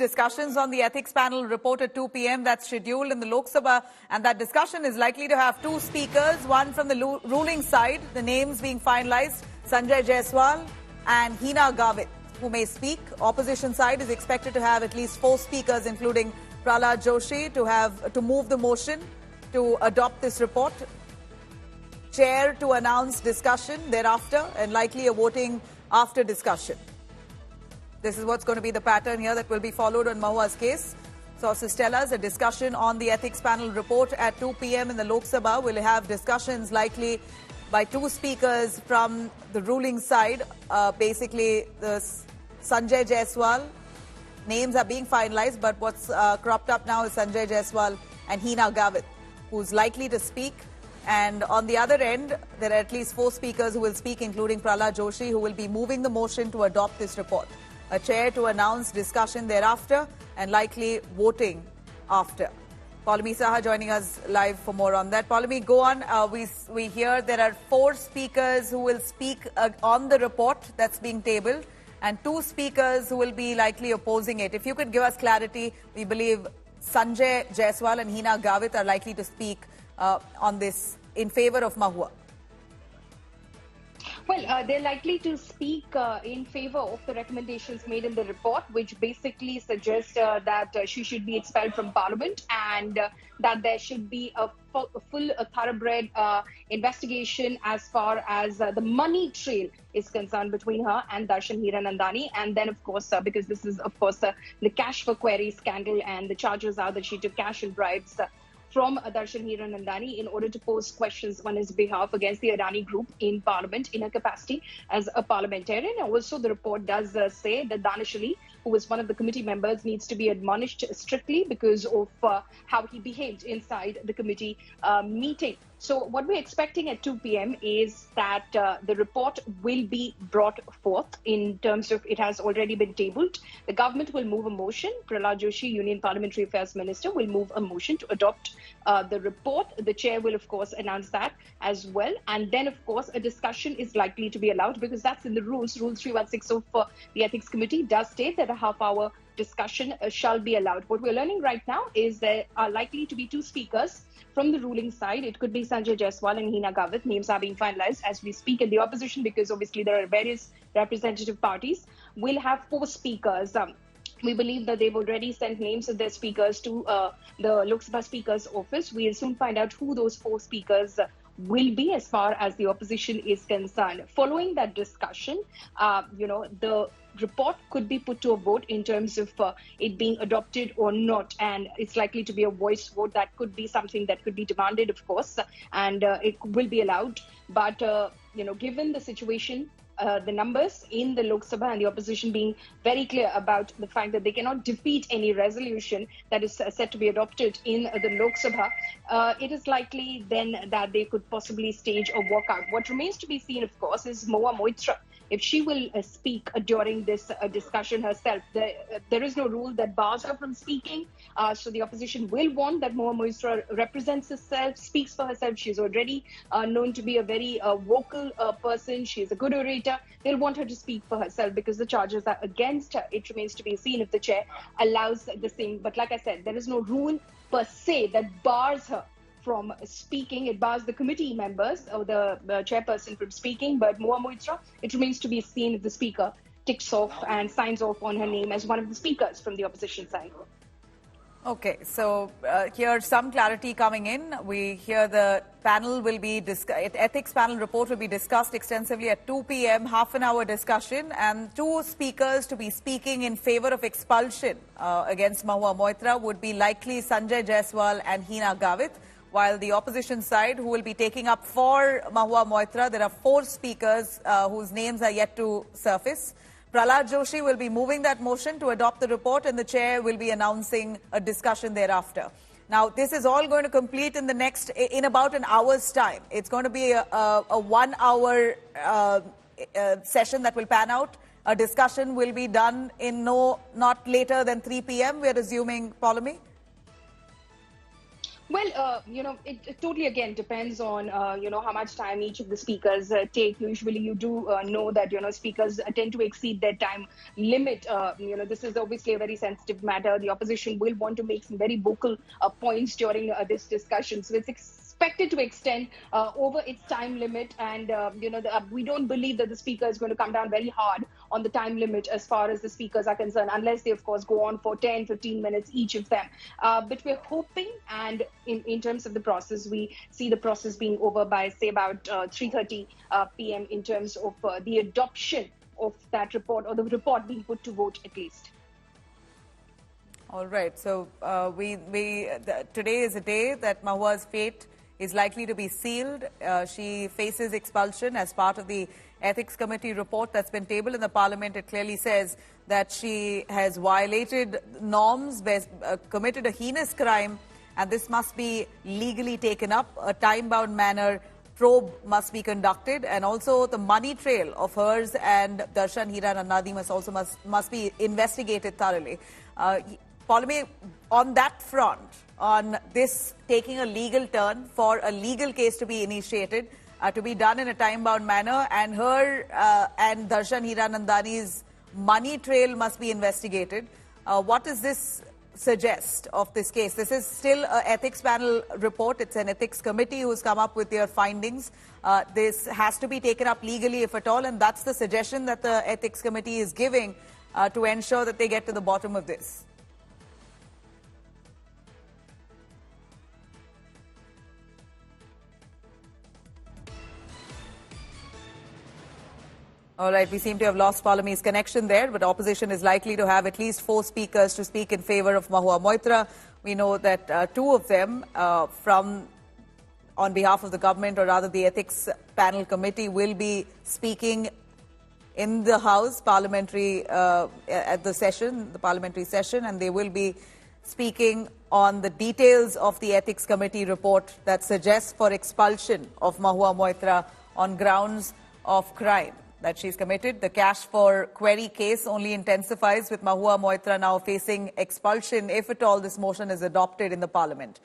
discussions on the ethics panel report at 2 p.m. that's scheduled in the Lok Sabha, and that discussion is likely to have two speakers, one from the ruling side, the names being finalized, Sanjay Jaiswal and Hina Gavit, who may speak. Opposition side is expected to have at least 4 speakers, including Prahlad Joshi, to move the motion to adopt this report. Chair to announce discussion thereafter, and likely a voting after discussion. This is what's going to be the pattern here that will be followed on Mahua's case. Sources tell us a discussion on the ethics panel report at 2 p.m. in the Lok Sabha. Will have discussions likely by 2 speakers from the ruling side. Basically, the Sanjay Jaiswal names are being finalized, but what's cropped up now is Sanjay Jaiswal and Hina Gavit, who's likely to speak. And on the other end, there are at least 4 speakers who will speak, including Prahlad Joshi, who will be moving the motion to adopt this report. A chair to announce discussion thereafter and likely voting after. Paulami Saha joining us live for more on that. Paulami, go on. We hear there are 4 speakers who will speak on the report that's being tabled and 2 speakers who will be likely opposing it. If you could give us clarity, we believe Sanjay Jaiswal and Hina Gavit are likely to speak on this in favor of Mahua. Well, they're likely to speak in favor of the recommendations made in the report, which basically suggest that she should be expelled from Parliament and that there should be a full thoroughbred investigation as far as the money trail is concerned between her and Darshan Hiranandani. And then, of course, because this is, of course, the cash for query scandal, and the charges are that she took cash and bribes from Darshan Hiranandani in order to pose questions on his behalf against the Adani Group in Parliament in her capacity as a parliamentarian. And also, the report does say that Danish Ali, who was one of the committee members, needs to be admonished strictly because of how he behaved inside the committee meeting. So what we're expecting at 2 p.m. is that the report will be brought forth in terms of it has already been tabled. The government will move a motion. Prahlad Joshi, Union Parliamentary Affairs Minister, will move a motion to adopt the report. The chair will, of course, announce that as well. And then, of course, a discussion is likely to be allowed because that's in the rules. Rule 316 of the Ethics Committee does state that a half-hour discussion shall be allowed. What we're learning right now is there are likely to be 2 speakers from the ruling side. It could be Sanjay Jaiswal and Hina Gavit. Names are being finalized as we speak. In the opposition, because obviously there are various representative parties, will have 4 speakers. We believe that they've already sent names of their speakers to the Lok Sabha Speaker's office. We'll soon find out who those 4 speakers will be as far as the opposition is concerned. Following that discussion, the report could be put to a vote in terms of it being adopted or not, and it's likely to be a voice vote. That could be something that could be demanded, of course, and it will be allowed. But given the situation, the numbers in the Lok Sabha and the opposition being very clear about the fact that they cannot defeat any resolution that is set to be adopted in the Lok Sabha, it is likely then that they could possibly stage a walkout. What remains to be seen, of course, is Moitra. If she will speak during this discussion herself. There is no rule that bars her from speaking. So the opposition will want that Moitra represents herself, speaks for herself. She's already known to be a very vocal person. She's a good orator. They'll want her to speak for herself because the charges are against her. It remains to be seen if the chair allows the same. But like I said, there is no rule per se that bars her from speaking. It bars the committee members or the chairperson from speaking, but Moitra, it remains to be seen if the speaker ticks off and signs off on her name as one of the speakers from the opposition side. Okay, so here's some clarity coming in. We hear the panel will be ethics panel report will be discussed extensively at 2 p.m. half an hour discussion, and 2 speakers to be speaking in favor of expulsion against Mahua Moitra would be likely Sanjay Jaiswal and Hina Gavit. While the opposition side, who will be taking up for Mahua Moitra, there are 4 speakers whose names are yet to surface. Prahlad Joshi will be moving that motion to adopt the report, and the chair will be announcing a discussion thereafter. Now, this is all going to complete in about an hour's time. It's going to be a 1-hour session that will pan out. A discussion will be done in not later than 3 p.m. We're assuming, Paulami? Well, it totally again depends on, how much time each of the speakers take. Usually, you do know that, speakers tend to exceed their time limit. This is obviously a very sensitive matter. The opposition will want to make some very vocal points during this discussion. So it's expected to extend over its time limit. And, we don't believe that the speaker is going to come down very hard on the time limit as far as the speakers are concerned, unless they, of course, go on for 10, 15 minutes each of them. But we're hoping, and in terms of the process, we see the process being over by, say, about 3:30 p.m. in terms of the adoption of that report, or the report being put to vote at least. All right. So today is a day that Mahua's fate is likely to be sealed. She faces expulsion as part of the Ethics Committee report that's been tabled in the Parliament. It clearly says that she has violated norms, committed a heinous crime, and this must be legally taken up. A time-bound manner probe must be conducted, and also the money trail of hers and Darshan Hiranandani must be investigated thoroughly. Polome, on that front, on this taking a legal turn for a legal case to be initiated, to be done in a time-bound manner, and her and Darshan Hiranandani's money trail must be investigated. What does this suggest of this case? This is still an ethics panel report. It's an ethics committee who's come up with their findings. This has to be taken up legally, if at all, and that's the suggestion that the ethics committee is giving to ensure that they get to the bottom of this. All right, we seem to have lost Polome's connection there, but opposition is likely to have at least 4 speakers to speak in favor of Mahua Moitra. We know that 2 of them on behalf of the government, or rather the ethics panel committee, will be speaking in the House parliamentary at the parliamentary session, and they will be speaking on the details of the ethics committee report that suggests for expulsion of Mahua Moitra on grounds of crime that she's committed. The cash for query case only intensifies, with Mahua Moitra now facing expulsion if at all this motion is adopted in the Parliament.